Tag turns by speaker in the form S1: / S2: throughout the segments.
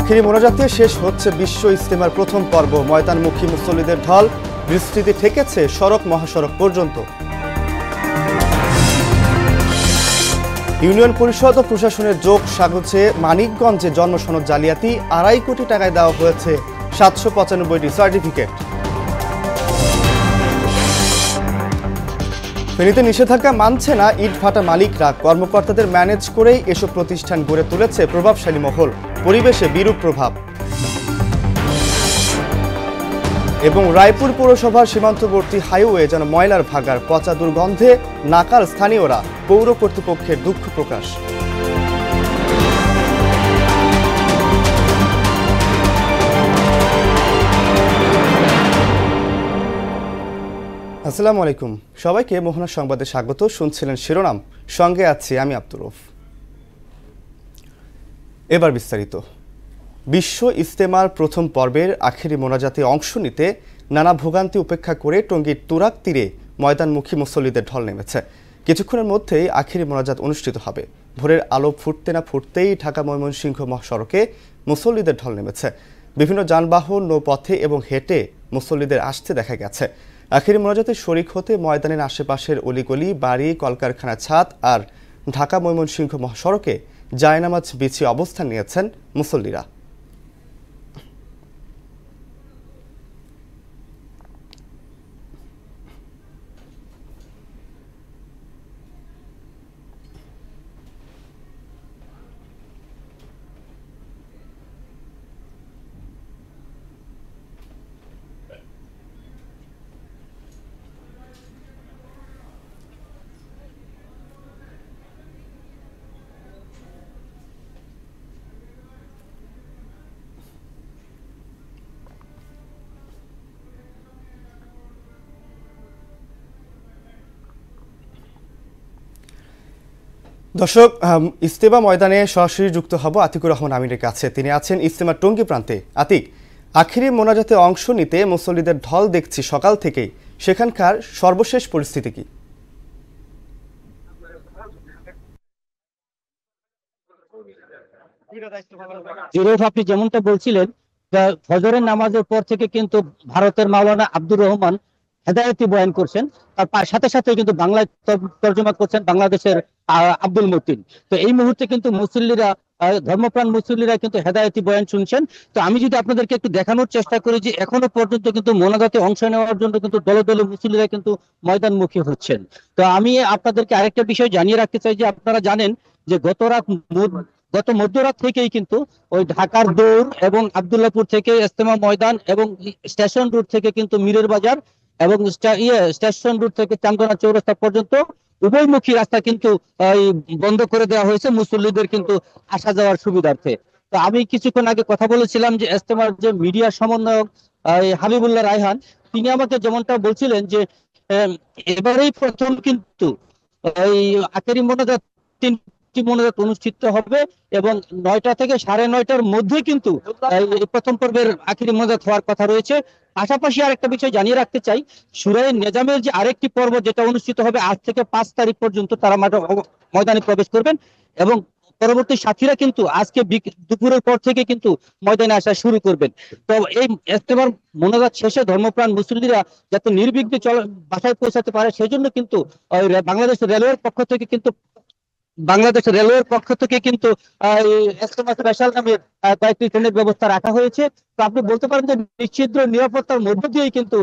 S1: আখেরি মোনাজাতে শেষ হচ্ছে বিশ্ব ইজতেমার প্রথম পর্ব। ময়দানমুখী মুসল্লিদের ঢল, বৃষ্টিতে ঠেকেছে সড়ক মহাসড়ক পর্যন্ত। ইউনিয়ন পরিষদ ও প্রশাসনের যোগ সাজছে মানিকগঞ্জে জন্মসনদ জালিয়াতি, 2.5 কোটি টাকায় দেওয়া হয়েছে 795টি সার্টিফিকেট। ফেনীতে নিষেধাজ্ঞা মানছে না ইটভাটা মালিকরা, কর্মকর্তাদের ম্যানেজ করেই এসব প্রতিষ্ঠান গড়ে তুলেছে প্রভাবশালী মহল, পরিবেশে বিরূপ প্রভাব। এবং রায়পুর পৌরসভার সীমান্তবর্তী হাইওয়ে যেন ময়লার ভাগার, পচা দুর্গন্ধে নাকাল স্থানীয়রা, পৌর কর্তৃপক্ষের দুঃখ প্রকাশ। আসসালামু আলাইকুম, সবাইকে মোহনা সংবাদে স্বাগত। শুনছিলেন শিরোনাম, সঙ্গে আছি আমি আব্দুর রউফ। এবার বিস্তারিত। বিশ্ব ইজতেমার প্রথম পর্বের আখেরি মোনাজাতে অংশ নিতে নানা ভোগান্তি উপেক্ষা করে টঙ্গীর তুরাগ তীরে ময়দানমুখী মুসল্লিদের ঢল নেমেছে। কিছুক্ষণের মধ্যেই আখেরি মোনাজাত অনুষ্ঠিত হবে। ভোরের আলো ফুটতে না ফুটতেই ঢাকা ময়মনসিংহ মহাসড়কে মুসল্লিদের ঢল নেমেছে। বিভিন্ন যানবাহন, নৌপথে এবং হেঁটে মুসল্লিদের আসতে দেখা গেছে। আখেরি মোনাজাতে শরিক হতে ময়দানের আশেপাশের অলিগলি, বাড়ি, কলকারখানা ছাদ আর ঢাকা ময়মনসিংহ মহাসড়কে জায়নামাজ বিছিয়ে অবস্থান নিয়েছেন মুসল্লিরা। দর্শক, ইজতেমা ময়দানে সরাসরি যুক্ত হব আতিকুর রহমান আমিরের কাছে। তিনি আছেন ইজতেমার টঙ্গী প্রান্তে। আতিক, আখেরি মোনাজাতে অংশ নিতে মুসল্লিদের ঢল দেখছি সকাল থেকেই, সেখানকার সর্বশেষ পরিস্থিতি কি?
S2: আপনি যেমনটা বলছিলেন, ফজরের নামাজের পর থেকে কিন্তু ভারতের মাওলানা আব্দুর রহমান হেদায়েতি বয়ান করছেন, তার সাথে সাথে কিন্তু বাংলায় তর্জমা করছেন বাংলাদেশের আব্দুল মতিন। তো এই মুহূর্তে কিন্তু মুসল্লিরা, ধর্মপ্রাণ মুসল্লিরা কিন্তু হেদায়েতি বয়ান শুনছেন। তো আমি যদি আপনাদেরকে একটু দেখানোর চেষ্টা করি যে এখনো পর্যন্ত কিন্তু মোনাজাতে অংশ নেওয়ার জন্য কিন্তু দলে দলে মুসল্লিরা কিন্তু ময়দানমুখী হচ্ছেন। তো আমি আপনাদেরকে আরেকটা বিষয় জানিয়ে রাখতে চাই যে আপনারা জানেন যে গত মধ্যরাত থেকেই কিন্তু ওই ঢাকার দৌড় এবং আব্দুল্লাহপুর থেকে ইজতেমা ময়দান এবং স্টেশন রুট থেকে কিন্তু মিরের বাজার এবং স্টেশন রুট থেকে চান্দনা চৌরাস্তা পর্যন্ত উভয়মুখী রাস্তা কিন্তু বন্ধ করে দেওয়া হয়েছে মুসল্লিদের কিন্তু আসা যাওয়ার সুবিধার্থে। তো আমি কিছুক্ষণ আগে কথা বলেছিলাম যে ইজতেমার যে মিডিয়া সমন্বয়ক হাবিবুল্লাহ রায়হান, তিনি আমাকে যেমনটা বলছিলেন যে এবারেই প্রথম কিন্তু এই আখেরি মোনাজাত মোনাজাত অনুষ্ঠিত হবে এবং 9টা থেকে 9:30টার মধ্যে কিন্তু প্রথম পর্বের আখেরি মোনাজাত হওয়ার কথা রয়েছে। পাশাপাশি আরেকটা বিষয় জানিয়ে রাখতে চাই, সূরা নেজামের যে আরেকটি পর্ব যেটা অনুষ্ঠিত হবে আজ থেকে 5 তারিখ পর্যন্ত, তারা ময়দানে প্রবেশ করবেন এবং পরবর্তী সাথীরা কিন্তু আজকে দুপুরের পর থেকে কিন্তু ময়দানে আসা শুরু করবেন। তো এই ইজতেমার মোনাজাত শেষে ধর্মপ্রাণ মুসল্লিরা যাতে নির্বিঘ্নে বাসায় পৌঁছাতে পারে সেজন্য কিন্তু বাংলাদেশ রেলওয়ের পক্ষ থেকে কিন্তু ইজতেমা স্পেশাল নামে কয়েকটি ট্রেনের ব্যবস্থা রাখা হয়েছে। তো আপনি বলতে পারেন যে নিশ্চিদ্র নিরাপত্তার মধ্য দিয়েই কিন্তু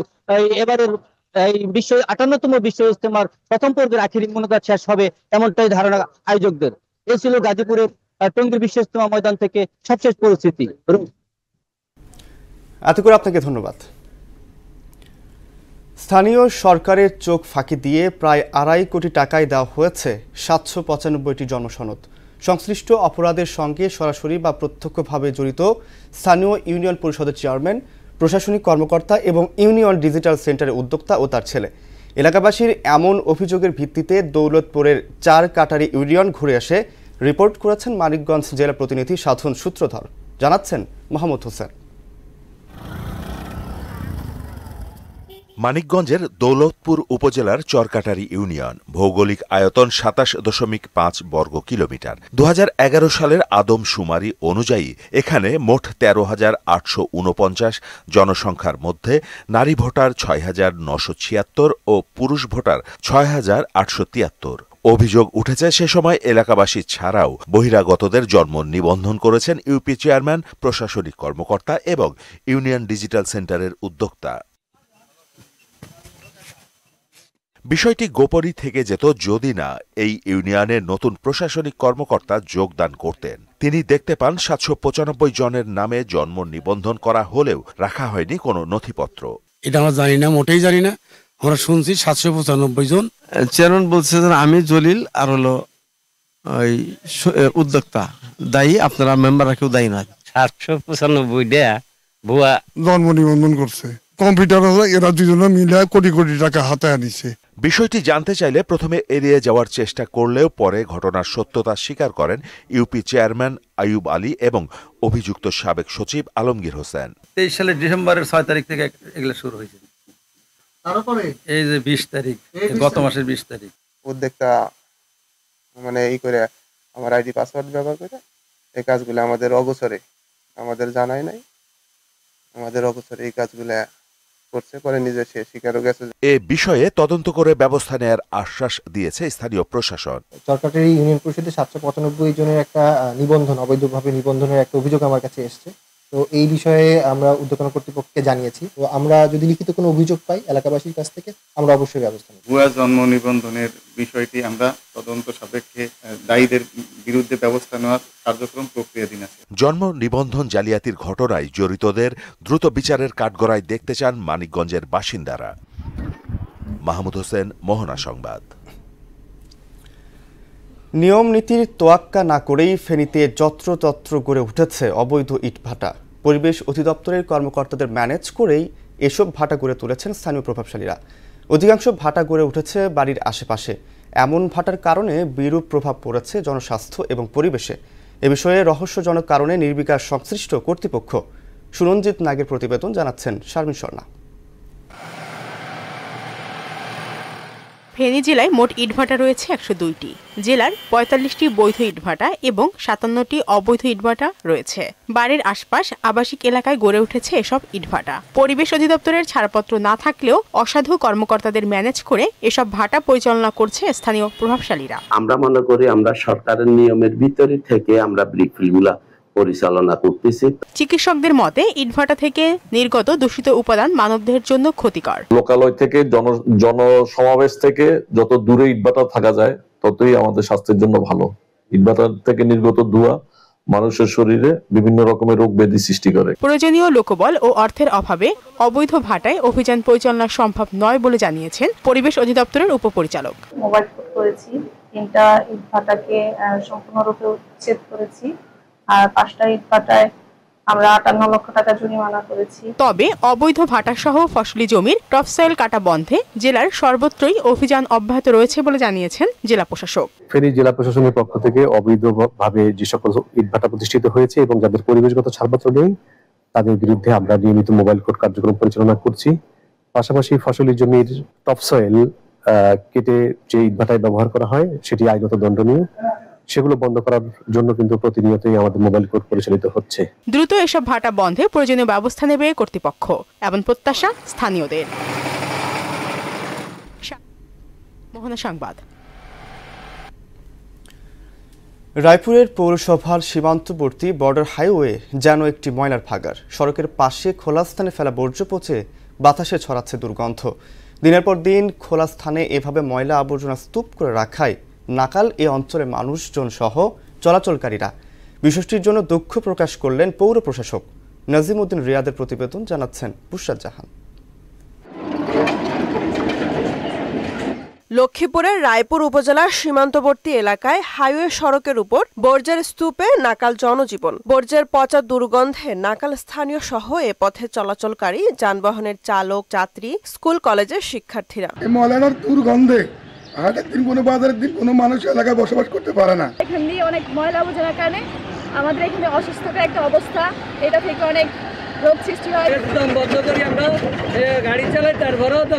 S2: এবারের এই 58তম বিশ্ব ইজতেমার প্রথম পর্বের আখেরি মোনাজাত শেষ হবে, এমনটাই ধারণা আয়োজকদের। এই ছিল গাজীপুরের টঙ্গীর বিশ্ব ইজতেমা ময়দান থেকে সবশেষ পরিস্থিতি।
S1: আতিকুর, আপনাকে ধন্যবাদ। স্থানীয় সরকারের চোখ ফাঁকি দিয়ে প্রায় 2.5 কোটি টাকায় দেওয়া হয়েছে 795টি জন্মসনদ। সংশ্লিষ্ট অপরাধের সঙ্গে সরাসরি বা প্রত্যক্ষভাবে জড়িত স্থানীয় ইউনিয়ন পরিষদের চেয়ারম্যান, প্রশাসনিক কর্মকর্তা এবং ইউনিয়ন ডিজিটাল সেন্টারের উদ্যোক্তা ও তার ছেলে। এলাকাবাসীর এমন অভিযোগের ভিত্তিতে দৌলতপুরের 4 কাটারি ইউনিয়ন ঘুরে এসে রিপোর্ট করেছেন মানিকগঞ্জ জেলা প্রতিনিধি সাধন সূত্রধর। জানাচ্ছেন মোহাম্মদ হোসেন।
S3: মানিকগঞ্জের দৌলতপুর উপজেলার চরকাটারি ইউনিয়ন, ভৌগোলিক আয়তন ২৭.৫ বর্গ কিলোমিটার। ২০১১ সালের আদমশুমারি অনুযায়ী এখানে মোট ১৩,৮৪৯ জনসংখ্যার মধ্যে নারী ভোটার ৬,৯৭৬ ও পুরুষ ভোটার ৬,৮৭৩। অভিযোগ উঠেছে সে সময় এলাকাবাসী ছাড়াও বহিরাগতদের জন্ম নিবন্ধন করেছেন ইউপি চেয়ারম্যান, প্রশাসনিক কর্মকর্তা এবং ইউনিয়ন ডিজিটাল সেন্টারের উদ্যোক্তা। বিষয়টি গোপনই থেকে যেত যদি না এই ইউনিয়নের নতুন প্রশাসনিক কর্মকর্তা যোগদান করতেন। তিনি দেখতে পান ৭৯৫ জনের নামে জন্ম নিবন্ধন করা হলেও রাখা হয়নি কোনো নথিপত্র।
S4: এটা আমরা জানি না, মোটেই জানি না। আমরা শুনছি ৭৯৫ জন।
S5: চেয়ারম্যান বলছে যে আমি জলিল আর হলো ওই উদ্যোক্তা দায়ী, আপনারা মেম্বাররা কেউ দায়ী নয়।
S6: ৭৯৫টা ভুয়া
S7: জন্ম নিবন্ধন করছে। কম্পিউটার এরা দুজনে মিলে কোটি কোটি টাকা হাতে আনিছে।
S3: বিষয়টি জানতে চাইলে প্রথমে এড়িয়ে যাওয়ার চেষ্টা করলেও পরে ঘটনার সত্যতা স্বীকার করেন ইউপি চেয়ারম্যান আইয়ুব আলী এবং অভিযুক্ত সাবেক সচিব আলমগীর হোসেন।
S8: ২৩ সালের ডিসেম্বরের ৬ তারিখ থেকে এগুলো শুরু হয়েছে।
S7: তারপরে
S8: এই যে ২০ তারিখ, গত মাসের ২০ তারিখ
S9: উদ্যোক্তা মানে এই করে আমার আইডি পাসওয়ার্ড ব্যবহার করে এই কাজগুলো আমাদের অগোচরে, আমাদের জানাই নাই, আমাদের অগোচরে এই কাজগুলো করছে, পরে নিজে সে স্বীকারও গেছে।
S3: এ বিষয়ে তদন্ত করে ব্যবস্থা নেয়ার আশ্বাস দিয়েছে স্থানীয় প্রশাসন।
S10: চরকাটারি ইউনিয়ন পরিষদে ৭৯৫ জনের একটা নিবন্ধন, অবৈধভাবে নিবন্ধনের একটা অভিযোগ আমার কাছে এসছে। তো এই বিষয়ে আমরা উদ্যোক্তা কর্তৃপক্ষকে জানিয়েছি। তো আমরা যদি লিখিত কোনো অভিযোগ পাই এলাকাবাসীর কাছ থেকে, আমরা অবশ্যই ব্যবস্থা নেব।
S11: ভুয়া জন্ম নিবন্ধনের বিষয়টি আমরা তদন্ত সাপেক্ষে দায়ীদের বিরুদ্ধে ব্যবস্থা নেওয়ার কার্যক্রম প্রক্রিয়াধীন আছে।
S3: জন্ম নিবন্ধন জালিয়াতির ঘটনায় জড়িতদের দ্রুত বিচারের কাঠগড়ায় দেখতে চান মানিকগঞ্জের বাসিন্দারা। মাহমুদ হোসেন, মোহনা সংবাদ।
S1: নিয়ম নীতির তোয়াক্কা না করেই ফেনীতে যত্রতত্র গড়ে উঠেছে অবৈধ ইটভাটা। পরিবেশ অধিদপ্তরের কর্মকর্তাদের ম্যানেজ করেই এসব ভাটা গড়ে তুলেছেন স্থানীয় প্রভাবশালীরা। অধিকাংশ ভাটা গড়ে উঠেছে বাড়ির আশেপাশে। এমন ভাটার কারণে বিরূপ প্রভাব পড়েছে জনস্বাস্থ্য এবং পরিবেশে। এ বিষয়ে রহস্যজনক কারণে নির্বিকার সংশ্লিষ্ট কর্তৃপক্ষ। সুরঞ্জিত নাগের প্রতিবেদন, জানাচ্ছেন শারমিন স্বর্ণা।
S12: ফেনী জেলায় মোট ইটভাটা রয়েছে ১০২টি। জেলার ৪৫টি বৈধ ইটভাটা এবং ৫৭টি অবৈধ ইটভাটা রয়েছে। বাড়ির আশপাশ আবাসিক এলাকায় গড়ে উঠেছে এসব ইটভাটা। পরিবেশ অধিদপ্তরের ছাড়পত্র না থাকলেও অসাধু কর্মকর্তাদের ম্যানেজ করে এসব ভাটা পরিচালনা করছে স্থানীয় প্রভাবশালীরা।
S13: আমরা মনে করি আমরা সরকারের নিয়মের ভিতরে থেকে আমরা ব্রিকফিলগুলা পরিচালনা করতেছি।
S12: চিকিৎসকদের মতে ইটভাটা থেকে নির্গত দূষিত উপাদান মানবদেহের জন্য ক্ষতিকর।
S14: লোকালয় থেকে জনসমাবেশ থেকে যত দূরে ইটভাটা থাকা যায় ততই আমাদের স্বাস্থ্যের জন্য ভালো। ইটভাটা থেকে নির্গত ধোঁয়া মানুষের শরীরে বিভিন্ন রকমের রোগ ব্যাধি সৃষ্টি করে।
S12: প্রয়োজনীয় লোকবল ও অর্থের অভাবে অবৈধ ভাটায় অভিযান পরিচালনা সম্ভব নয় বলে জানিয়েছেন পরিবেশ অধিদপ্তরের উপপরিচালক।
S15: মোবাইল কোর্ট করেছি, ৩টা ইটভাটাকে সম্পূর্ণরূপে উচ্ছেদ করেছি, আর ৫টা ইটভাটায় আমরা ৫৮ লক্ষ টাকা জরিমানা করেছি।
S12: তবে অবৈধ ভাটা সহ ফসলি জমির টপসয়েল কাটা বন্ধে জেলার সর্বত্রই অভিযান অব্যাহত রয়েছে বলে জানিয়েছেন জেলা প্রশাসক।
S16: ফেনী জেলা প্রশাসনের পক্ষ থেকে অবৈধভাবে যে সকল ইটভাটা প্রতিষ্ঠিত হয়েছে এবং যাদের পরিবেশগত ছাড়পত্র নেই তাদের বিরুদ্ধে আমরা নিয়মিত মোবাইল কোর্ট কার্যক্রম পরিচালনা করছি। পাশাপাশি ফসলি জমির টপসয়েল কেটে যে ইটভাটায় ব্যবহার করা হয় সেটি আইনত দণ্ডনীয়। সেগুলো বন্ধ করার জন্য কিন্তু প্রতিনিয়তই আমাদের মোবাইল কোর্ট পরিচালিত হচ্ছে।
S12: দ্রুত এসব ভাটা বন্ধে প্রয়োজনীয় ব্যবস্থা নেবে কর্তৃপক্ষ, এমন প্রত্যাশা স্থানীয়দের। মোহনা সংবাদ।
S1: রায়পুরের পৌরসভার সীমান্তবর্তী বর্ডার হাইওয়ে যেন একটি ময়লার ভাগাড়। সড়কের পাশে খোলা স্থানে ফেলা বর্জ্য পচে বাতাসে ছড়াচ্ছে দুর্গন্ধ। দিনের পর দিন খোলা স্থানে এভাবে ময়লা আবর্জনা স্তূপ করে রাখায় নাকাল এ অঞ্চলের মানুষজন সহ চলাচলকারীরা। বিষয়টির জন্য দুঃখ প্রকাশ করলেন পৌর প্রশাসক। নাজিম উদ্দিন রিয়াদের প্রতিবেদন, জানাচ্ছেন বুশরাত জাহান।
S17: লক্ষ্মীপুরের রায়পুর উপজেলার সীমান্তবর্তী এলাকায় হাইওয়ে সড়কের উপর বর্জ্যের স্তূপে নাকাল জনজীবন। বর্জ্যের পচা দুর্গন্ধে নাকাল স্থানীয় সহ এ পথে চলাচলকারী যানবাহনের চালক, যাত্রী, স্কুল কলেজের শিক্ষার্থীরা।
S7: ময়লার দুর্গন্ধে হাটের দিন কোনো বাজারের দিন কোনো মানুষ এলাকায় বসবাস করতে পারে না।
S15: এখান দিয়ে অনেক ময়লা আবর্জনার কারণে আমাদের এখানে অসুস্থতার একটা অবস্থা, এটা থেকে অনেক রোগ সৃষ্টি হয়।
S6: একদম বন্ধ করি আমরা গাড়ি চালাই, তারপরেও তো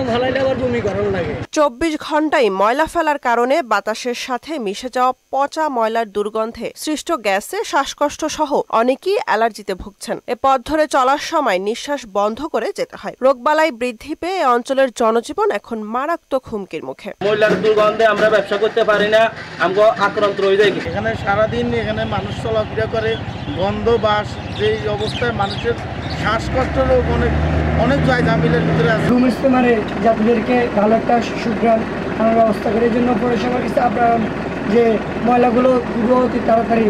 S17: 24 ঘন্টায় ময়লা ফেলার কারণে বাতাসের সাথে মিশে যাওয়া পচা ময়লার দুর্গন্ধে সৃষ্ট গ্যাসে শ্বাসকষ্ট সহ অনেকেই অ্যালার্জিতে ভুগছেন। এ পথ ধরে চলার সময় নিঃশ্বাস বন্ধ করে যেতে হয়। রোগবালাই বৃদ্ধি পেয়ে অঞ্চলের জনজীবন এখন মারাত্মক হুমকির মুখে।
S18: ময়লার দুর্গন্ধে আমরা ব্যবসা করতে পারি না, আমরা আক্রান্ত হয়ে যাই।
S19: এখানে সারাদিন এখানে মানুষ চলাফেরা করে, গন্ধ বাস যে অবস্থায় মানুষের শ্বাসকষ্ট রোগ অনেক জায়গামিলের ভিতরে আছে।
S20: রুম ইস্তেমারে যাত্রীদেরকে ভালো একটা সুগ্রাম আনার ব্যবস্থা করে, এই জন্য পৌরসভার কাছে আপনার যে ময়লাগুলো অতি তাড়াতাড়ি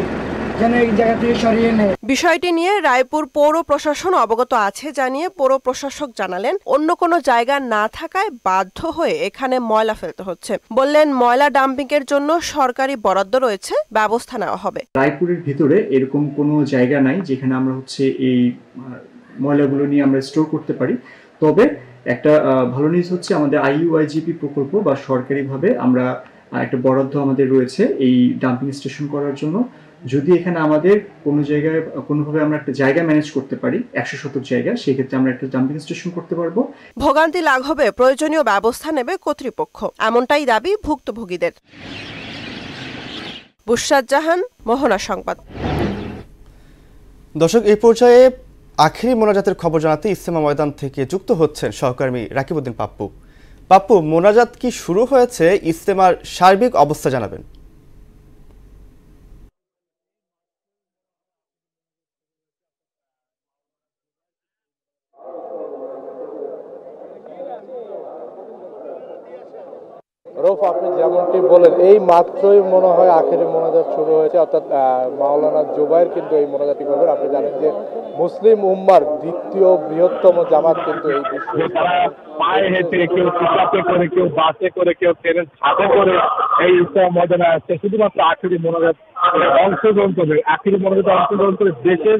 S20: যেন এই জায়গা থেকে সরিয়ে নেয়।
S17: বিষয়টি নিয়ে রায়পুর পৌর প্রশাসন অবগত আছে জানিয়ে পৌর প্রশাসক জানালেন, অন্য কোনো জায়গা না থাকায় বাধ্য হয়ে এখানে ময়লা ফেলতে হচ্ছে। বললেন, ময়লা ডাম্পিং এর জন্য সরকারি বরাদ্দ রয়েছে, ব্যবস্থা নেওয়া হবে।
S21: রায়পুরের ভিতরে এরকম কোনো জায়গা নাই যেখানে আমরা এই ময়লাগুলো নিয়ে আমরা স্টোর করতে পারি। তবে একটা ভালো নিউজ হচ্ছে, আমাদের IUIGP প্রকল্প বা সরকারিভাবে আমরা একটা বরাদ্দ আমাদের রয়েছে এই ডাম্পিং স্টেশন করার জন্য। যদি এখানে আমাদের কোনো জায়গায় কোনোভাবে আমরা একটা জায়গা ম্যানেজ করতে পারি, 100 শতক জায়গা, সেই ক্ষেত্রে আমরা একটা ডাম্পিং স্টেশন করতে পারবো।
S17: ভোগান্তি লাঘবে প্রয়োজনীয় ব্যবস্থা নেবে কর্তৃপক্ষ, এমনটাই দাবি ভুক্তভোগীদের। বুশরাত জাহান, মোহনা সংবাদ।
S1: দর্শক, এই পর্যায়ে আখেরি মোনাজাতের খবর জানাতে ইজতেমা ময়দান থেকে যুক্ত হচ্ছেন সহকর্মী রাকিবউদ্দিন পাপ্পু। পাপ্পু, মোনাজাত কি শুরু হয়েছে? ইজতেমার সার্বিক অবস্থা জানাবেন।
S22: রৌফ, আপনি যেমনটি বলেন, এই মাত্রই মনে হয় আখেরি মোনাজাত শুরু হয়েছে, অর্থাৎ মাওলানা জুবায়ের কিন্তু এই মোনাজাতটি করবেন। আপনি জানেন যে মুসলিম উম্মার দ্বিতীয় বৃহত্তম জামাত কিন্তু এই
S23: পায়ে হেঁটে, কেউ পিকআপে করে, কেউ বাসে করে, কেউ ট্রেনের ছাদে করে এই ইজতেমা ময়দানে আসছে শুধুমাত্র আখেরি মোনাজাত অংশগ্রহণ করবে। আখেরি মোনাজাতে অংশগ্রহণ করে দেশের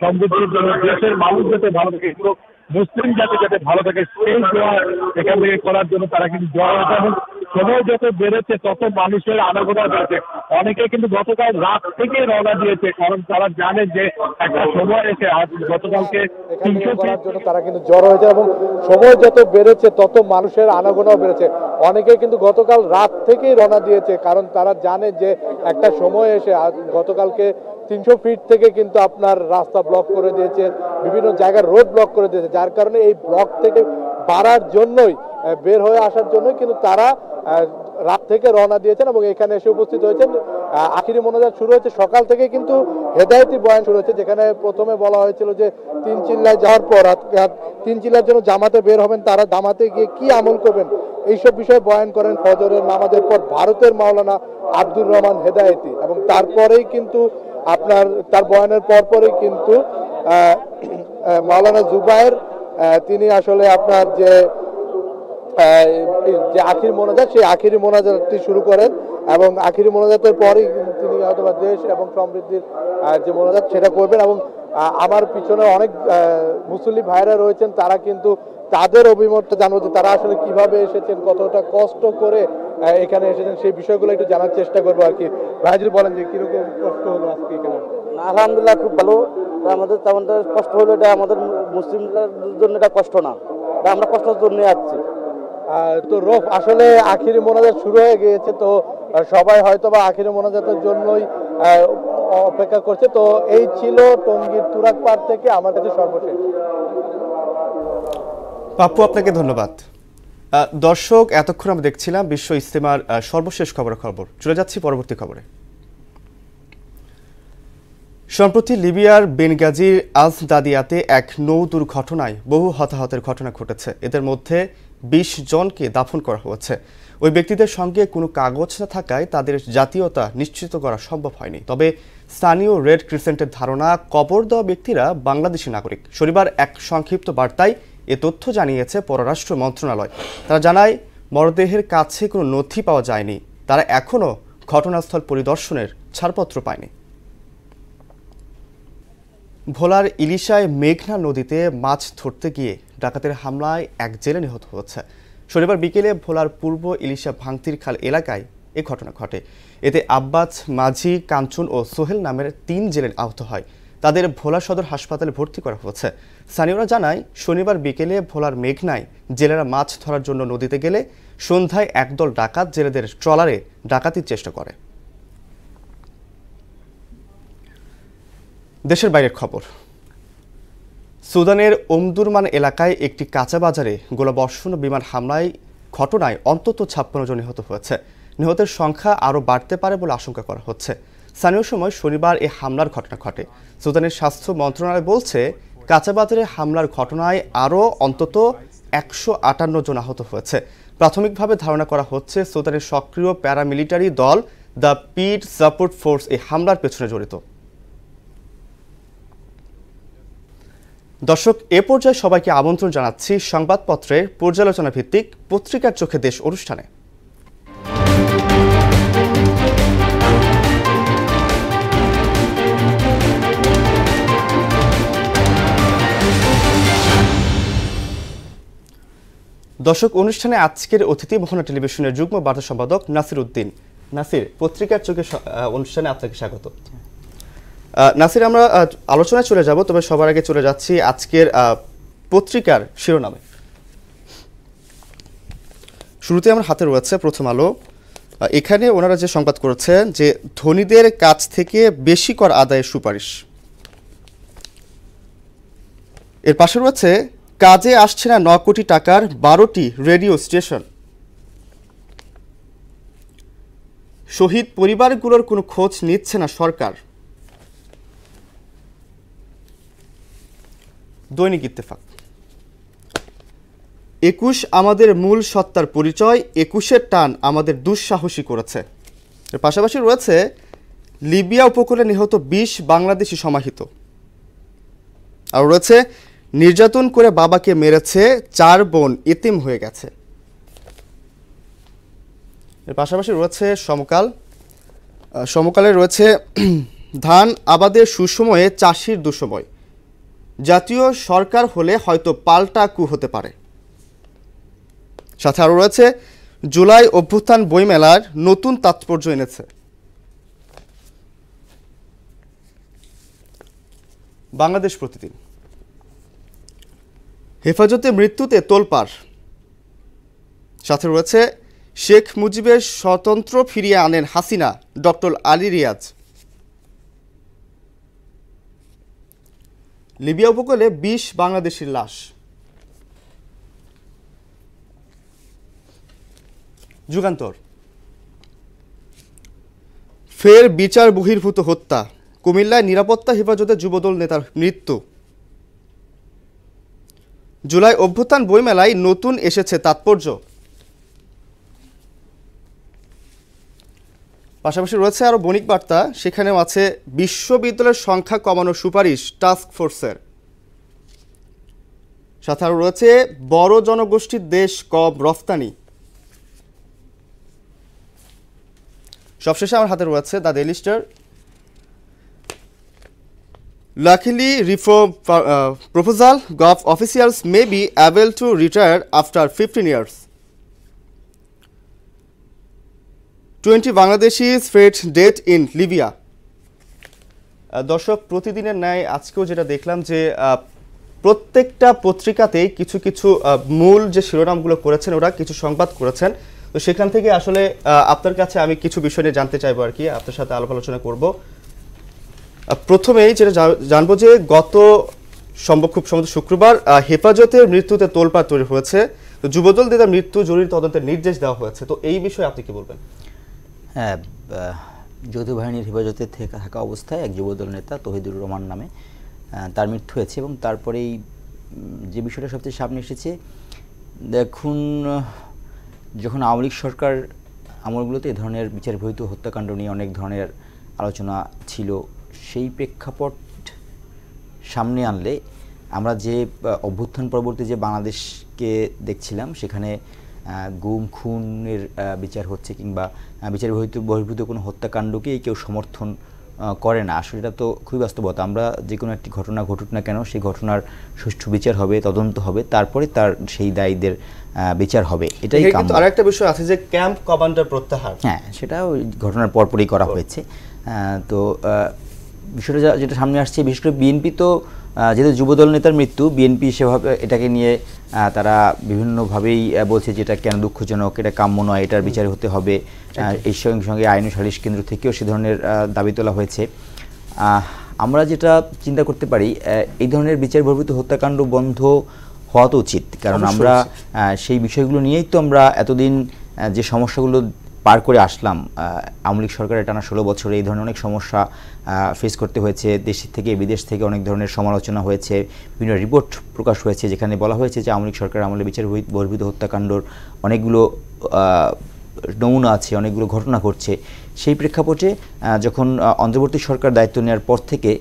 S23: সমৃদ্ধির জন্য, দেশের মানুষ যাতে ভালো থাকে, পুরো মুসলিম জাতি যাতে ভালো থাকে, সেই দোয়া এখান থেকে করার জন্য তারা কিন্তু জড়ো হয়েছে। এবং সময় যত বেড়েছে তত মানুষের আনাগোনা বেড়েছে। অনেকে কিন্তু গতকাল রাত থেকে রওনা দিয়েছে, কারণ তারা জানে যে একটা সময় এসে গতকালকে 300
S22: করার জন্য তারা কিন্তু জড়ো হয়েছে। এবং সময় যত বেড়েছে তত মানুষের আনাগোনাও বেড়েছে। অনেকে কিন্তু গতকাল রাত থেকেই রওনা দিয়েছে, কারণ তারা জানে যে একটা সময় এসে, গতকালকে 300 ফিট থেকে কিন্তু আপনার রাস্তা ব্লক করে দিয়েছে, বিভিন্ন জায়গার রোড ব্লক করে দিয়েছে, যার কারণে এই ব্লক থেকে বাড়ার জন্যই, বের হয়ে আসার জন্যই কিন্তু তারা রাত থেকে রওনা দিয়েছেন এবং এখানে এসে উপস্থিত হয়েছেন। আখিরি মোনাজাত শুরু হয়েছে সকাল থেকে, কিন্তু হেদায়েতি বয়ান শুরু হয়েছে, যেখানে প্রথমে বলা হয়েছিল যে 3 চিল্লায় যাওয়ার পর 3 চিল্লার জন্য জামাতে বের হবেন, তারা জামাতে গিয়ে কি আমল করবেন এইসব বিষয়ে বয়ান করেন ফজরের নামাজের পর ভারতের মাওলানা আব্দুর রহমান হেদায়েতি। এবং তারপরেই কিন্তু আপনার তার বয়ানের পরপরই কিন্তু মাওলানা জুবায়ের তিনি আসলে আপনার যে আখির মোনাজাত, সেই আখিরি মোনাজাতটি শুরু করেন। এবং আখিরি মোনাজাতের পরই তিনি হয়তো দেশ এবং সমৃদ্ধির যে মোনাজাত সেটা করবেন। এবং আমার পিছনে অনেক মুসল্লি ভাইরা রয়েছেন, তারা কিন্তু তাদের অভিমতটা জানবো যে তারা আসলে কিভাবে এসেছেন, কতটা কষ্ট করে এখানে এসেছেন, সেই বিষয়গুলো একটু জানার চেষ্টা করবো আর কি। ভাইজি বলেন যে কিরকম কষ্ট হলো আজকে এখানে?
S24: আলহামদুলিল্লাহ, খুব ভালো। আমাদের তেমন কষ্ট হলো, এটা আমাদের মুসলিমদের জন্য এটা কষ্ট না, আমরা কষ্টের জন্য আসছি।
S22: তো রফ, আসলে আখিরি মোনাজাত শুরু হয়ে গিয়েছে, তো সবাই হয়তো বা আখিরি মোনাজাতের জন্যই অপেক্ষা করছে। তো এই ছিল টঙ্গীর তুরাগ পাড় থেকে আমার কাছে সর্বশেষ।
S1: পাপ্পু, আপনাকে ধন্যবাদ। দর্শক, এতক্ষণ আমরা দেখছিলাম বিশ্ব ইজতেমার সর্বশেষ খবর। চলে যাচ্ছি পরবর্তী খবরে। সম্প্রতি লিবিয়ার বেনগাজির আজদাদিয়াতে এক নৌ দুর্ঘটনায় বহু হতাহতের ঘটনা ঘটেছে। এদের মধ্যে 20 জনকে দাফন করা হয়েছে। ওই ব্যক্তিদের সঙ্গে কোনো কাগজ না থাকায় তাদের জাতীয়তা নিশ্চিত করা সম্ভব হয়নি। তবে স্থানীয় রেড ক্রিসেন্টের ধারণা, কবর দেওয়া ব্যক্তিরা বাংলাদেশি নাগরিক। শনিবার এক সংক্ষিপ্ত বার্তায় এ তথ্য জানিয়েছে পররাষ্ট্র মন্ত্রণালয়। তারা জানায়, মরদেহের কাছে কোনো নথি পাওয়া যায়নি। তারা এখনও ঘটনাস্থল পরিদর্শনের ছাড়পত্র পায়নি। ভোলার ইলিশায় মেঘনা নদীতে মাছ ধরতে গিয়ে ডাকাতের হামলায় এক জেলে নিহত হয়েছে। শনিবার বিকেলে ভোলার পূর্ব ইলিশা ভাঙতির খাল এলাকায় এ ঘটনা ঘটে। এতে আব্বাস, মাঝি, কাঞ্চন ও সোহেল নামের 3 জেলে আহত হয়। তাদের ভোলা সদর হাসপাতালে ভর্তি করা হয়েছে। স্থানীয়রা জানায়, শনিবার বিকেলে ভোলার মেঘনায় জেলেরা মাছ ধরার জন্য নদীতে গেলে সন্ধ্যায় একদল ডাকাত জেলেদের ট্রলারে ডাকাতির চেষ্টা করে। দেশের বাইরের খবর। সুদানের ওমদুরমান এলাকায় একটি কাঁচা বাজারে গোলাবর্ষণ ও বিমান হামলায় ঘটনায় অন্তত 56 জন নিহত হয়েছে। নিহতের সংখ্যা আরও বাড়তে পারে বলে আশঙ্কা করা হচ্ছে। স্থানীয় সময় শনিবার এই হামলার ঘটনা ঘটে। সুদানের স্বাস্থ্য মন্ত্রণালয় বলছে, কাঁচা বাজারে হামলার ঘটনায় আরও অন্তত 158 জন আহত হয়েছে। প্রাথমিকভাবে ধারণা করা হচ্ছে সুদানের সক্রিয় প্যারামিলিটারি দল দ্য পিড সাপোর্ট ফোর্স এই হামলার পেছনে জড়িত। দর্শক, এ পর্যায়ে সবাইকে আমন্ত্রণ জানাচ্ছি সংবাদপত্রের পর্যালোচনা ভিত্তিক পত্রিকার চোখে দেশ অনুষ্ঠানে। দর্শক, অনুষ্ঠানে আজকের অতিথি মোহনা টেলিভিশনের যুগ্ম বার্তা সম্পাদক নাসির উদ্দিন। নাসির, পত্রিকার চোখে অনুষ্ঠানে আপনাকে স্বাগত। নাসির, আমরা আলোচনায় চলে যাব, তবে সবার আগে চলে যাচ্ছি আজকের পত্রিকার শিরোনামে। শুরুতে আমার হাতে রয়েছে প্রথম আলো। এখানে ওনারা যে সংবাদ করেছেন যে ধনীদের কাছ থেকে বেশি কর আদায়ের সুপারিশ। এর পাশে রয়েছে কাজে আসছে না 9 কোটি টাকার 12টি রেডিও স্টেশন। শহীদ পরিবারগুলোর কোনো খোঁজ নিচ্ছে না সরকার। দৈনিক ইত্তেফাক, 21 আমাদের মূল সত্তার পরিচয়, 21-এর টান আমাদের দুঃসাহসী করেছে। এর পাশাপাশি রয়েছে লিবিয়া উপকূলে নিহত 20 বাংলাদেশি সমাহিত। আর রয়েছে নির্যাতন করে বাবাকে মেরেছে, 4 বোন এতিম হয়ে গেছে। এর পাশাপাশি রয়েছে সমকালে রয়েছে ধান আবাদের সুসময়ে চাষির দুঃসময়, জাতীয় সরকার হলে হয়তো পাল্টা কু হতে পারে। সাথে আরও রয়েছে জুলাই অভ্যুত্থান বইমেলার নতুন তাৎপর্য এনেছে। বাংলাদেশ প্রতিদিন, হেফাজতে মৃত্যুতে তোলপাড়। সাথে রয়েছে শেখ মুজিবের স্বতন্ত্র ফিরিয়ে আনেন হাসিনা, ডক্টর আলী রিয়াজ। লিবিয়া উপকূলে 20 বাংলাদেশির লাশ। যুগান্তর, ফের বিচার বহির্ভূত হত্যা, কুমিল্লায় নিরাপত্তা হেফাজতে যুবদল নেতার মৃত্যু। জুলাই অভ্যুত্থান বইমেলায় নতুন এসেছে তাৎপর্য। পাশাপাশি রয়েছে আরও বণিক বার্তা, সেখানেও আছে বিশ্ববিদ্যালয়ের সংখ্যা কমানোর সুপারিশ টাস্ক ফোর্সের। সাথে আরও রয়েছে বড় জনগোষ্ঠীর দেশ কম রফতানি। সবশেষে আমার হাতে রয়েছে the daily star, Luckily, reform proposal, Gulf officials may be able to retire after 15 years. 20 Bangladeshis fate death in Libya. দর্শক, প্রতিদিনের ন্যায় আজকেও যেটা দেখলাম যে প্রত্যেকটা পত্রিকাতেই কিছু কিছু মূল যে শিরোনামগুলো করেছেন ওরা কিছু সংবাদ করেছেন। তো সেখান থেকে আসলে আপনার কাছে আমি কিছু বিষয় নিয়ে জানতে চাইবো আর কি, আপনার সাথে আলাপ আলোচনা করবো। প্রথমেই যেটা জানবো যে খুব সম্ভবত শুক্রবার হেফাজতের মৃত্যুতে তোলপাড় তৈরি হয়েছে। তো যুবদল নেতার মৃত্যু জরুরি তদন্তের নির্দেশ দেওয়া হয়েছে, তো এই বিষয়ে আপনি কি বলবেন?
S2: হ্যাঁ, যৌথ বাহিনীর হেফাজতে থাকা অবস্থায় এক যুবদল নেতা তহিদুর রহমান নামে তার মৃত্যু হয়েছে। এবং তারপরেই যে বিষয়টা সবচেয়ে সামনে এসেছে, দেখুন, যখন আওয়ামী লীগ সরকার আমলগুলোতে এ ধরনের বিচার বহির্ভূত হত্যাকাণ্ড নিয়ে অনেক ধরনের আলোচনা ছিল, সেই প্রেক্ষাপট সামনে আনলে আমরা যে অভ্যুত্থান পরবর্তী যে বাংলাদেশকে দেখছিলাম, সেখানে গুম খুনের বিচার হচ্ছে কিংবা বিচার বহির্ভূত কোনো হত্যাকাণ্ডকেই কেউ সমর্থন করে না। আসলে এটা তো খুবই বাস্তবতা। আমরা যে কোনো একটি ঘটনা ঘটুক না কেন, সেই ঘটনার সুষ্ঠু বিচার হবে, তদন্ত হবে, তারপরে তার সেই দায়ীদের বিচার হবে, এটাই কাম্য।
S1: আর একটা বিষয় আছে যে ক্যাম্প কমান্ডার প্রত্যাহার,
S2: হ্যাঁ, সেটা ওই ঘটনার পরপরই করা হয়েছে। তো বিষয়টা যেটা সামনে আসছে, বিশেষ করে বিএনপি তো যেহেতু যুবদল নেতার মৃত্যু, বিএনপি সেভাবে এটাকে নিয়ে তারা বিভিন্নভাবেই বলছে যে এটা কেন দুঃখজনক, এটা কাম্য নয়, এটার বিচার হতে হবে। এই সঙ্গে সঙ্গে আইন ও সালিশ কেন্দ্র থেকেও সে ধরনের দাবি তোলা হয়েছে। আমরা যেটা চিন্তা করতে পারি, এই ধরনের বিচার বহির্ভূত হত্যাকাণ্ড বন্ধ হওয়া তো উচিত, কারণ আমরা সেই বিষয়গুলো নিয়েই তো আমরা এতদিন যে সমস্যাগুলো পার করে আসলাম, আওয়ামী লীগ সরকারের টানা 16 বছরে এই ধরনের অনেক সমস্যা ফেস করতে হয়েছে। দেশ থেকে বিদেশ থেকে অনেক ধরনের সমালোচনা হয়েছে, বিভিন্ন রিপোর্ট প্রকাশ হয়েছে যেখানে বলা হয়েছে যে আওয়ামী লীগ সরকার আমলে বিচার বহির্ভূত হত্যাকাণ্ডর অনেকগুলো নমুনা আছে, অনেকগুলো ঘটনা ঘটছে। সেই প্রেক্ষাপটে যখন অন্তর্বর্তী সরকার দায়িত্ব নেওয়ার পর থেকে,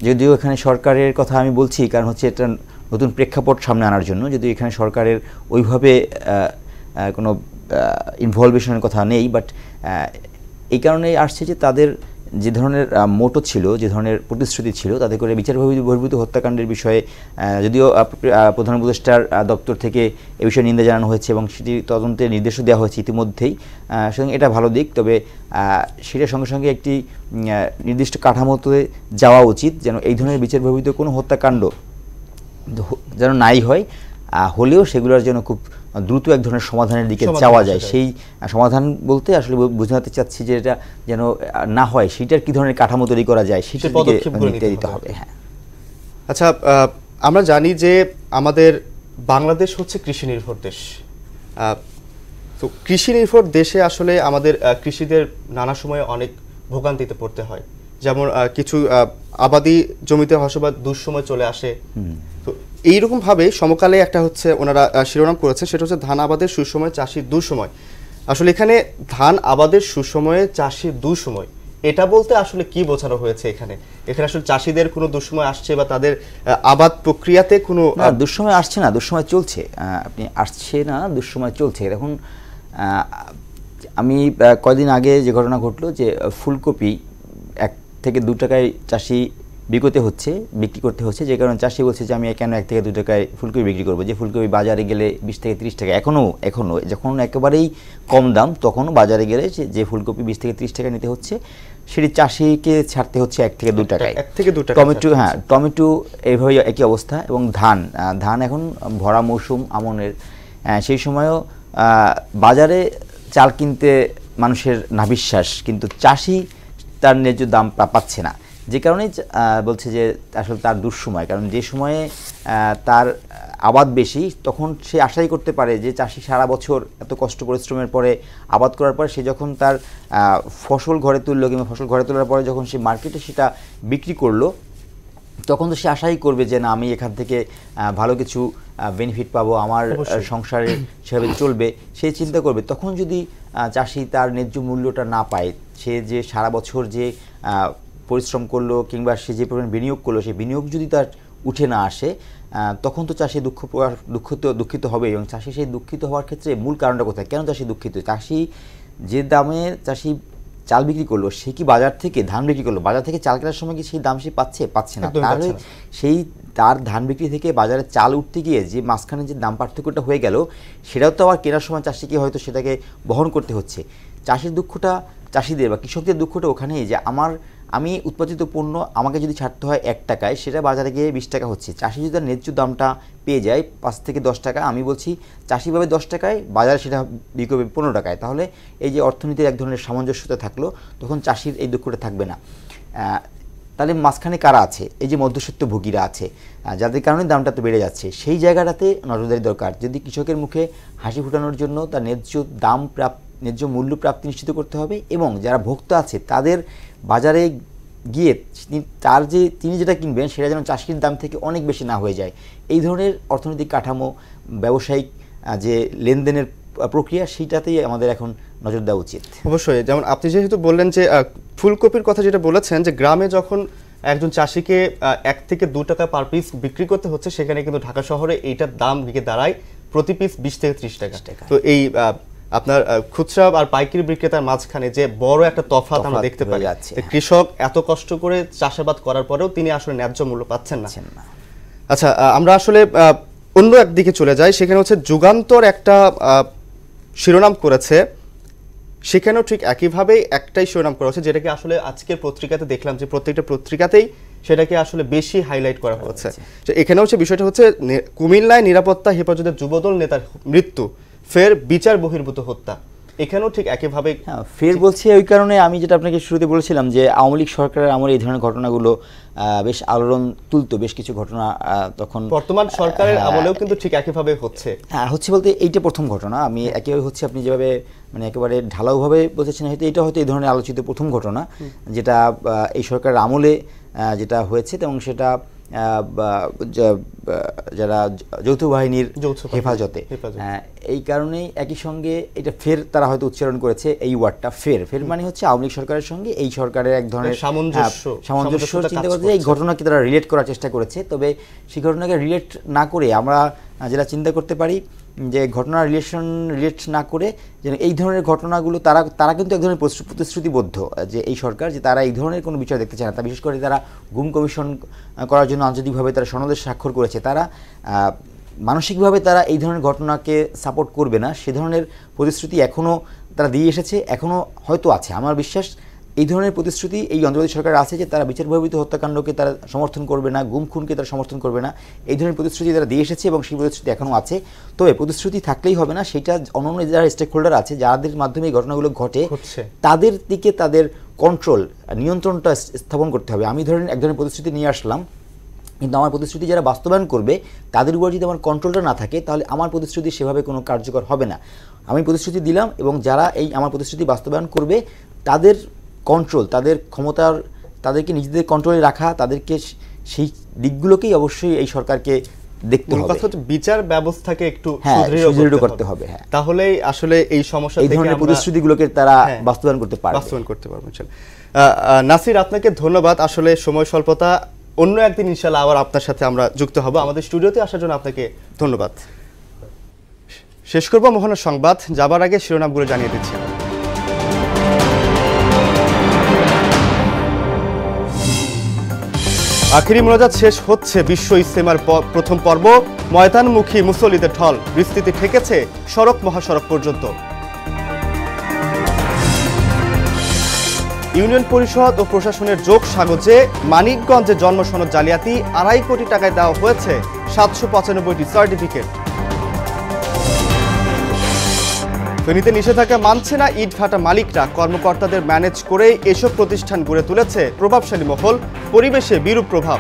S2: যদিও এখানে সরকারের কথা আমি বলছি কারণ হচ্ছে এটা নতুন প্রেক্ষাপট সামনে আনার জন্য, যদিও এখানে সরকারের ওইভাবে কোনো ইনভলভেশনের কথা নেই, বাট এই কারণেই আসছে যে তাদের যে ধরনের মোটো ছিল, যে ধরনের প্রতিশ্রুতি ছিল, তাতে করে বিচার বহির্ভূত হত্যাকাণ্ডের বিষয়ে যদিও প্রধান উপদেষ্টার দপ্তর থেকে এ বিষয়ে নিন্দা জানানো হয়েছে এবং সেটি তদন্তের নির্দেশও দেওয়া হয়েছে ইতিমধ্যেই, সুতরাং এটা ভালো দিক। তবে সেটার সঙ্গে সঙ্গে একটি নির্দিষ্ট কাঠামোতে যাওয়া উচিত, যেন এই ধরনের বিচার বহির্ভূত কোনো হত্যাকাণ্ড যেন নাই হয়, হলেও সেগুলোর জন্য খুব দ্রুত এক ধরনের সমাধানের দিকে যাওয়া যায়। সেই সমাধান বলতে আসলে বোঝাতে চাচ্ছি যে এটা যেন না হয়, সেটার কি ধরনের কাঠামো তৈরি করা যায় সেটার দিকে দিতে হবে। হ্যাঁ,
S1: আচ্ছা, আমরা জানি যে আমাদের বাংলাদেশ হচ্ছে কৃষি নির্ভর দেশ। তো কৃষি নির্ভর দেশে আসলে আমাদের কৃষিদের নানা সময়ে অনেক ভোগান্তিতে পড়তে হয়, যেমন কিছু আবাদি জমিতে হয়তোবা দুঃসময় চলে আসে। তো এইরকমভাবে সমকালে একটা হচ্ছে ওনারা শিরোনাম করেছে, সেটা হচ্ছে ধান আবাদের সুসময়, চাষির দুঃসময়। আসলে এখানে ধান আবাদের সুসময়ে, চাষির দুঃসময়, এটা বলতে আসলে কি বোঝানো হয়েছে এখানে? এখানে আসলে চাষিদের কোনো দুঃসময় আসছে বা তাদের আবাদ প্রক্রিয়াতে কোনো
S2: দুঃসময় আসছে না, দুঃসময় চলছে। আপনি আসছে না, দুঃসময় চলছে। এখন আমি কয়দিন আগে যে ঘটনা ঘটলো যে ফুলকপি 1 থেকে 2 টাকায় চাষি বিক্রি করতে হচ্ছে, যে কারণে চাষি বলছে যে আমি কেন 1 থেকে 2 টাকায় ফুলকপি বিক্রি করবো, যে ফুলকপি বাজারে গেলে 20 থেকে 30 টাকা। এখনও যখন একেবারেই কম দাম, তখনও বাজারে গেলে যে ফুলকপি 20 থেকে 30 টাকা নিতে হচ্ছে, সেটি চাষিকে ছাড়তে হচ্ছে 1 থেকে 2 টাকায়। টমেটো এইভাবে একই অবস্থা। এবং ধান এখন ভরা মৌসুম আমনের, সেই সময়ও বাজারে চাল কিনতে মানুষের নাভিশ্বাস, কিন্তু চাষি তার ন্যায্য দাম পাচ্ছে না, যে কারণে বলছে যে আসলে তার দুঃসময়। কারণ যে সময়ে তার আবাদ বেশি, তখন সে আশাই করতে পারে যে চাষি সারা বছর এত কষ্ট পরিশ্রমের পরে আবাদ করার পরে সে যখন তার ফসল ঘরে তুললো, কিংবা ফসল ঘরে তোলার পরে যখন সে মার্কেটে সেটা বিক্রি করলো, তখন তো সে আশাই করবে যে না, আমি এখান থেকে ভালো কিছু বেনিফিট পাবো, আমার সংসারে সেভাবে চলবে, সে চিন্তা করবে। তখন যদি চাষি তার ন্যায্য মূল্যটা না পায়, সে যে সারা বছর যে পরিশ্রম করলো কিংবা সে যে পরিমাণ বিনিয়োগ করলো, সেই বিনিয়োগ যদি তার উঠে না আসে, তখন তো চাষি দুঃখিত হবে। এবং চাষি সেই দুঃখিত হওয়ার ক্ষেত্রে মূল কারণটা কোথায়, কেন চাষি দুঃখিত? চাষি যে দামে চাষি চাল বিক্রি করলো, সে কি বাজার থেকে ধান বিক্রি করলো, বাজার থেকে চাল কেনার সময় কি সেই দাম সে পাচ্ছে না। তাহলে সেই তার ধান বিক্রি থেকে বাজারে চাল উঠতে গিয়ে যে মাঝখানে যে দাম পার্থক্যটা হয়ে গেল, সেটাও তো আবার কেনার সময় চাষিকে হয়তো সেটাকে বহন করতে হচ্ছে। চাষির দুঃখটা, চাষিদের বা কৃষকদের দুঃখটা ওখানেই যে আমি উৎপাদিত পণ্য আমাকে যদি ছাড়তে হয় 1 টাকায়, সেটা বাজারে গিয়ে 20 টাকা হচ্ছে। চাষি যদি তার ন্যায্য দামটা পেয়ে যায় 5 থেকে 10 টাকা, আমি বলছি চাষি পাবে 10 টাকায়, বাজারে সেটা বিক্রি করবে 15 টাকায়। তাহলে এই যে অর্থনীতির এক ধরনের সামঞ্জস্যতা থাকলো, তখন চাষির এই দুঃখটা থাকবে না। তাহলে মাঝখানে কারা আছে? এই যে মধ্যস্বত্বভোগীরা আছে, যাদের কারণে দামটা তো বেড়ে যাচ্ছে। সেই জায়গাটাতে নজরদারি দরকার। যদি কৃষকের মুখে হাসি ফোটানোর জন্য তার ন্যায্য মূল্য প্রাপ্তি নিশ্চিত করতে হবে, এবং যারা ভোক্তা আছে তাদের বাজারে গিয়ে তিনি যেটা কিনবেন সেটা যেন চাষির দাম থেকে অনেক বেশি না হয়ে যায়। এই ধরনের অর্থনৈতিক কাঠামো, ব্যবসায়িক যে লেনদেনের প্রক্রিয়া, সেইটাতেই আমাদের এখন নজর দেওয়া উচিত।
S1: অবশ্যই, যেমন আপনি যেহেতু বললেন যে ফুলকপির কথা যেটা বলেছেন, যে গ্রামে যখন একজন চাষিকে 1 থেকে 2 টাকা পার পিস বিক্রি করতে হচ্ছে, সেখানে কিন্তু ঢাকা শহরে এইটার দাম গিয়ে দাঁড়ায় প্রতি পিস 20 থেকে 30 টাকা। তো এই আপনার খুচরা আর পাইকারি বিক্রেতার মাঝখানে যে বড় একটা তফাৎ আমরা দেখতে পাই। কৃষক এত কষ্ট করে চাষাবাদ করার পরেও তিনি আসলে ন্যায্য মূল্য পাচ্ছেন না। আচ্ছা, আমরা আসলে অন্য একদিকে চলে যাই। সেখানে হচ্ছে যুগান্তর একটা শিরোনাম করেছে, সেখানেও ঠিক একইভাবেই একটাই শিরোনাম করা হচ্ছে, যেটাকে আসলে আজকের পত্রিকাতে দেখলাম যে প্রত্যেকটা পত্রিকাতেই সেটাকে আসলে বেশি হাইলাইট করা হচ্ছে। তো এখানেও হচ্ছে বিষয়টা হচ্ছে কুমিল্লায় নিরাপত্তা হেফাজতের যুবদল নেতার মৃত্যু, ফের বিচার বহির্ভূত হত্যা। এখানেও ঠিক একইভাবে
S2: ফের বলছি ওই কারণে আমি যেটা আপনাকে শুরুতে বলেছিলাম যে আওয়ামী লীগ সরকারের আমলে এই ধরনের ঘটনাগুলো বেশ আলোড়ন তুলতো, বেশ কিছু ঘটনা তখন
S1: বর্তমান সরকারের আমলেও কিন্তু ঠিক একইভাবে হচ্ছে।
S2: হ্যাঁ, হচ্ছে বলতে এইটা প্রথম ঘটনা। আমি একেবারে হচ্ছে আপনি যেভাবে মানে একেবারে ঢালাওভাবে বলতেছেন, হয়তো এটা হয়তো এই ধরনের আলোচিত প্রথম ঘটনা যেটা এই সরকারের আমলে যেটা হয়েছে, এবং সেটা যারা যৌথ বাহিনীর হেফাজতে, এই কারণেই একই সঙ্গে এটা ফের তারা হয়তো উচ্চারণ করেছে এই ওয়ার্ডটা ফের। ফের মানে হচ্ছে আওয়ামী লীগ সরকারের সঙ্গে এই সরকারের এক ধরনের সামঞ্জস্য চিন্তা করতে, এই ঘটনাকে তারা রিলেট করার চেষ্টা করেছে। তবে সেই ঘটনাকে রিলেট না করে আমরা যেটা চিন্তা করতে পারি যে ঘটনার রিলেট না করে যেন এই ধরনের ঘটনাগুলো তারা কিন্তু এক ধরনের প্রতিশ্রুতিবদ্ধ যে এই সরকার যে তারা এই ধরনের কোনো বিষয় দেখতে চায় না। তা বিশেষ করে তারা গুম কমিশন করার জন্য আন্তর্জাতিকভাবে তারা সনদে স্বাক্ষর করেছে, তারা মানসিকভাবে তারা এই ধরনের ঘটনাকে সাপোর্ট করবে না, সে ধরনের প্রতিশ্রুতি এখনও তারা দিয়ে এসেছে, এখনও হয়তো আছে। আমার বিশ্বাস এই ধরনের প্রতিশ্রুতি এই অন্তর্বর্তী সরকার আছে যে তারা বিচার বহির্ভূত হত্যাকাণ্ডকে তারা সমর্থন করবে না, গুম খুনকে তারা সমর্থন করবে না, এই ধরনের প্রতিশ্রুতি তারা দিয়ে এসেছে এবং সেই প্রতিশ্রুতি এখনও আছে। তবে প্রতিশ্রুতি থাকলেই হবে না, সেটা অন্যান্য যারা স্টেক হোল্ডার আছে যাদের মাধ্যমে এই ঘটনাগুলো ঘটে তাদের দিকে তাদের কন্ট্রোল নিয়ন্ত্রণটা স্থাপন করতে হবে। আমি ধরেন এক ধরনের প্রতিশ্রুতি নিয়ে আসলাম, কিন্তু আমার প্রতিশ্রুতি যারা বাস্তবায়ন করবে তাদের উপর যদি আমার কন্ট্রোলটা না থাকে তাহলে আমার প্রতিশ্রুতি সেভাবে কোনো কার্যকর হবে না। আমি প্রতিশ্রুতি দিলাম এবং যারা এই আমার প্রতিশ্রুতি বাস্তবায়ন করবে তাদের কন্ট্রোল, তাদের ক্ষমতার, তাদেরকে নিজেদের কন্ট্রোলে রাখা, তাদেরকে সেই দিকগুলোকেই অবশ্যই এই সরকারকে দেখতে হবে।
S1: কথা হচ্ছে বিচার ব্যবস্থাকে একটু
S2: সুদৃঢ় করতে হবে। হ্যাঁ,
S1: তাহলেই আসলে এই সমস্যা থেকে
S2: আমরা প্রতিশ্রুতিগুলোকে তারা বাস্তবায়ন করতে
S1: পারবে। নাসির, আপনাকে ধন্যবাদ। আসলে সময় স্বল্পতা, অন্য একদিন ইনশাআল্লাহ আবার আপনার সাথে আমরা যুক্ত হব। আমাদের স্টুডিওতে আসার জন্য আপনাকে ধন্যবাদ। শেষ করব মোহনার সংবাদ, যাবার আগে শিরোনামগুলো জানিয়ে দিচ্ছি। আখেরি মোনাজাত শেষ হচ্ছে বিশ্ব ইজতেমার প্রথম পর্ব। ময়দানমুখী মুসল্লিদের ঢল, বিস্তৃতি ঠেকেছে সড়ক মহাসড়ক পর্যন্ত। ইউনিয়ন পরিষদ ও প্রশাসনের যোগ সাগজে মানিকগঞ্জে জন্মসনদ জালিয়াতি, 2.5 কোটি টাকায় দেওয়া হয়েছে 795টি সার্টিফিকেট। ফেনীতে নিষেধাজ্ঞা মানছে না ইটভাটা মালিকরা, কর্মকর্তাদের ম্যানেজ করে এসব প্রতিষ্ঠান গড়ে তুলেছে প্রভাবশালী মহল, পরিবেশে বিরূপ প্রভাব।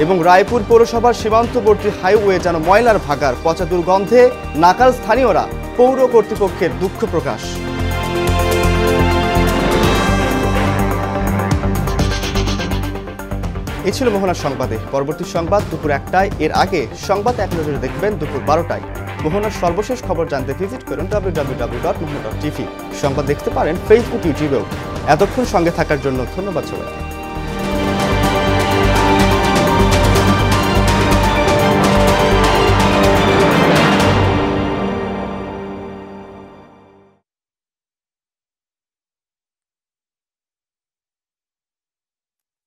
S1: এবং রায়পুর পৌরসভার সীমান্তবর্তী হাইওয়ে যেন ময়লার ভাগার, পচা দুর্গন্ধে নাকাল স্থানীয়রা, পৌর কর্তৃপক্ষের দুঃখ প্রকাশ। এই ছিল মোহনার সংবাদে। পরবর্তী সংবাদ দুপুর 1টায়, এর আগে সংবাদ এক নজরে দেখবেন দুপুর 12টায়। মোহনার সর্বশেষ খবর জানতে ভিজিট করুন www.mohana.tv। সংবাদ দেখতে পারেন ফেসবুক, ইউটিউবেও। এতক্ষণ সঙ্গে থাকার জন্য ধন্যবাদ সবাইকে।